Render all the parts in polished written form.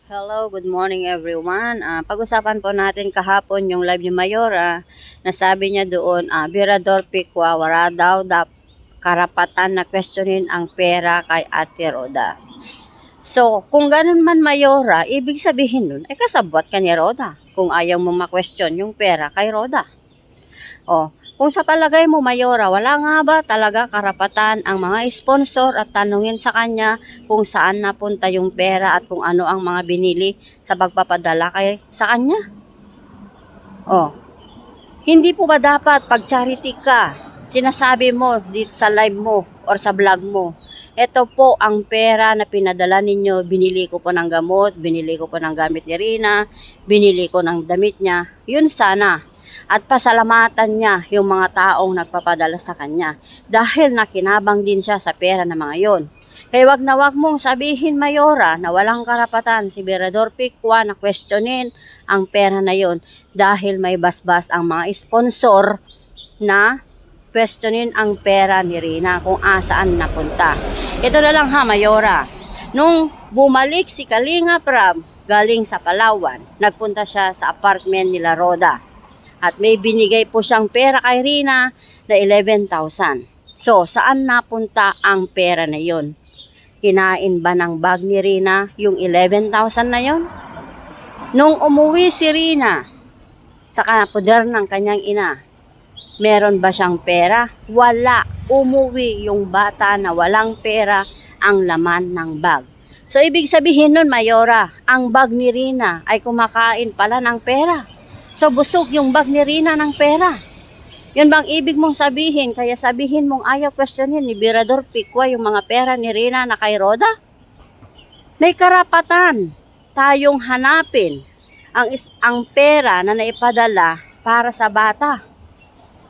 Hello, good morning everyone. Pag-usapan po natin kahapon yung live ni Mayora. Nasabi niya doon, Virador Picua, wala daw karapatan na questionin ang pera kay Ate Roda. So, kung ganun man Mayora, ibig sabihin nun, ay kasabwat ka ni Roda kung ayaw mo ma-question yung pera kay Roda. Kung sa palagay mo Mayora, wala nga ba talaga karapatan ang mga sponsor at tanungin sa kanya kung saan napunta yung pera at kung ano ang mga binili sa pagpapadala sa kanya? Hindi po ba dapat pag charity ka, sinasabi mo dito sa live mo or sa vlog mo, ito po ang pera na pinadala ninyo, binili ko po ng gamot, binili ko po ng gamit ni Rina, binili ko ng damit niya, yun sana. At pasalamatan niya yung mga taong nagpapadala sa kanya dahil nakinabang din siya sa pera ng mga yon. Kaya wag na wag mong sabihin Mayora na walang karapatan si Virador Picua na questionin ang pera na yon dahil may basbas ang mga sponsor na questionin ang pera ni Rina kung asaan napunta. Ito na lang ha Mayora, nung bumalik si Kalinga Prab galing sa Palawan, nagpunta siya sa apartment nila Roda. At may binigay po siyang pera kay Rina na 11,000. So, saan napunta ang pera na yon? Kinain ba ng bag ni Rina yung 11,000 na yon? Nung umuwi si Rina sa poder ng kanyang ina, meron ba siyang pera? Wala. Umuwi yung bata na walang pera ang laman ng bag. So, ibig sabihin nun, Mayora, ang bag ni Rina ay kumakain pala ng pera. So, busog yung bag ni Rina ng pera. Yun bang ibig mong sabihin? Kaya sabihin mong ayaw questionin ni Virador Picua yung mga pera ni Rina na kay Roda? May karapatan tayong hanapin ang pera na naipadala para sa bata.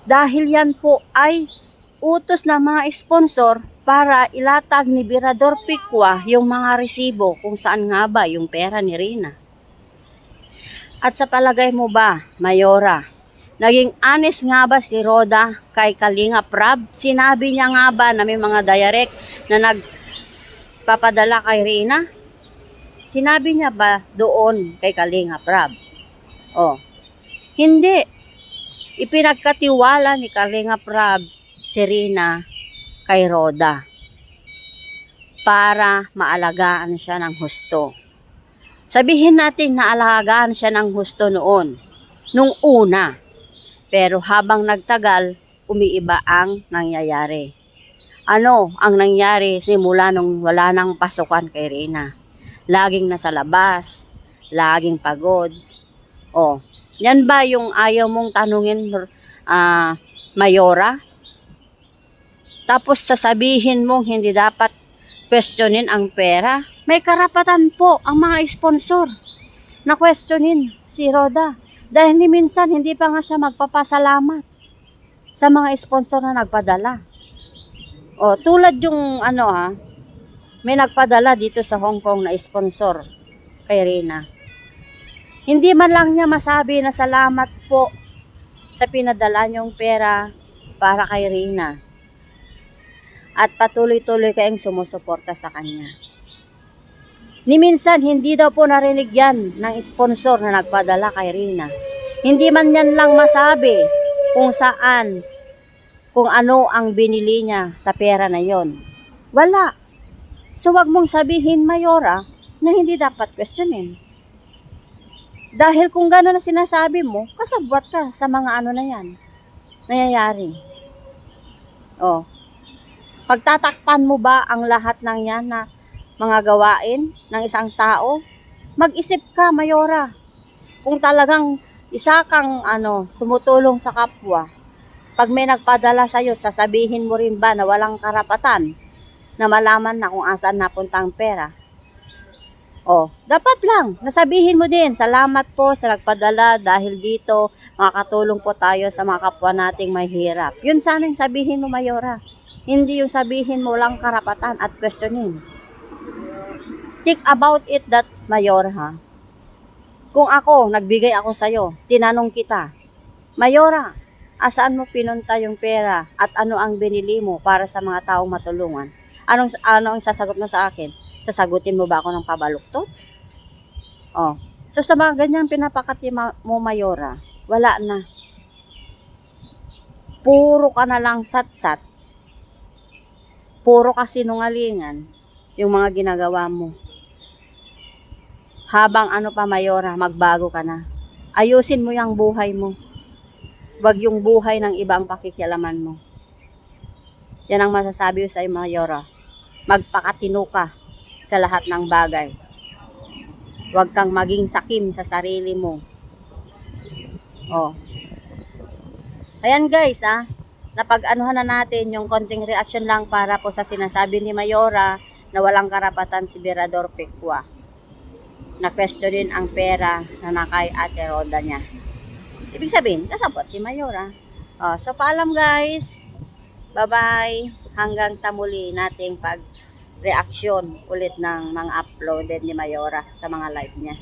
Dahil yan po ay utos ng mga sponsor para ilatag ni Virador Picua yung mga resibo kung saan nga ba yung pera ni Rina. At sa palagay mo ba, Mayora, naging honest nga ba si Roda kay Kalinga Prab? Sinabi niya nga ba na may mga direct na nagpapadala kay Rina? Sinabi niya ba doon kay Kalinga Prab? Hindi. Ipinagkatiwala ni Kalinga Prab si Rina kay Roda para maalagaan siya ng husto. Sabihin natin na alagaan siya ng husto nung una. Pero habang nagtagal, umiiba ang nangyayari. Ano ang nangyari simula nung wala nang pasukan kay Rina? Laging nasa labas, laging pagod. Yan ba yung ayaw mong tanungin, Mayora? Tapos sasabihin mong hindi dapat questionin ang pera? May karapatan po ang mga sponsor na questionin si Roda. Dahil minsan hindi pa nga siya magpapasalamat sa mga sponsor na nagpadala. Tulad yung may nagpadala dito sa Hong Kong na sponsor kay Rina. Hindi man lang niya masabi na salamat po sa pinadala niyong pera para kay Rina. At patuloy-tuloy kayong sumusuporta sa kanya. Ni minsan, hindi daw po narinig yan ng sponsor na nagpadala kay Rina. Hindi man yan lang masabi kung saan, kung ano ang binili niya sa pera na yon. Wala. So, wag mong sabihin, Mayora, na hindi dapat questionin. Dahil kung gano'n na sinasabi mo, kasabwat ka sa mga ano na yan. Nangyayari. Pagtatakpan mo ba ang lahat ng yan na mga gawain ng isang tao? Mag-isip ka, Mayora. Kung talagang isa kang tumutulong sa kapwa, pag may nagpadala sa'yo, sasabihin mo rin ba na walang karapatan na malaman na kung asaan napunta ang pera? Dapat lang, nasabihin mo din, salamat po sa nagpadala dahil dito makakatulong po tayo sa mga kapwa nating may hirap. Yun sanang sabihin mo, Mayora. Hindi yung sabihin mo lang karapatan at questionin. Think about it that, Mayora, ha? Kung ako, nagbigay ako sa'yo, tinanong kita, Mayora, asaan mo pinunta yung pera at ano ang binili mo para sa mga taong matulungan? Ano ang sasagot mo sa akin? Sasagutin mo ba ako ng pabaluktot? Oh. So sa mga ganyang pinapakati mo, Mayora, wala na. Puro ka na lang satsat. Puro ka sinungalingan yung mga ginagawa mo. Habang ano pa, Mayora, magbago ka na. Ayusin mo yung buhay mo. Wag yung buhay ng ibang pakikialaman mo. Yan ang masasabi ko sa iyo, Mayora. Magpakatino ka sa lahat ng bagay. Huwag kang maging sakim sa sarili mo. Oh. Ayan guys, napag-anuhan na natin yung konting reaction lang para po sa sinasabi ni Mayora na walang karapatan si Berador Pekwa. Na question din ang pera na nakay Ate Roda niya. Ibig sabihin, kasabot si Mayora. So paalam guys. Bye-bye. Hanggang sa muli nating pag-reaksyon ulit ng mga uploaded ni Mayora sa mga live niya.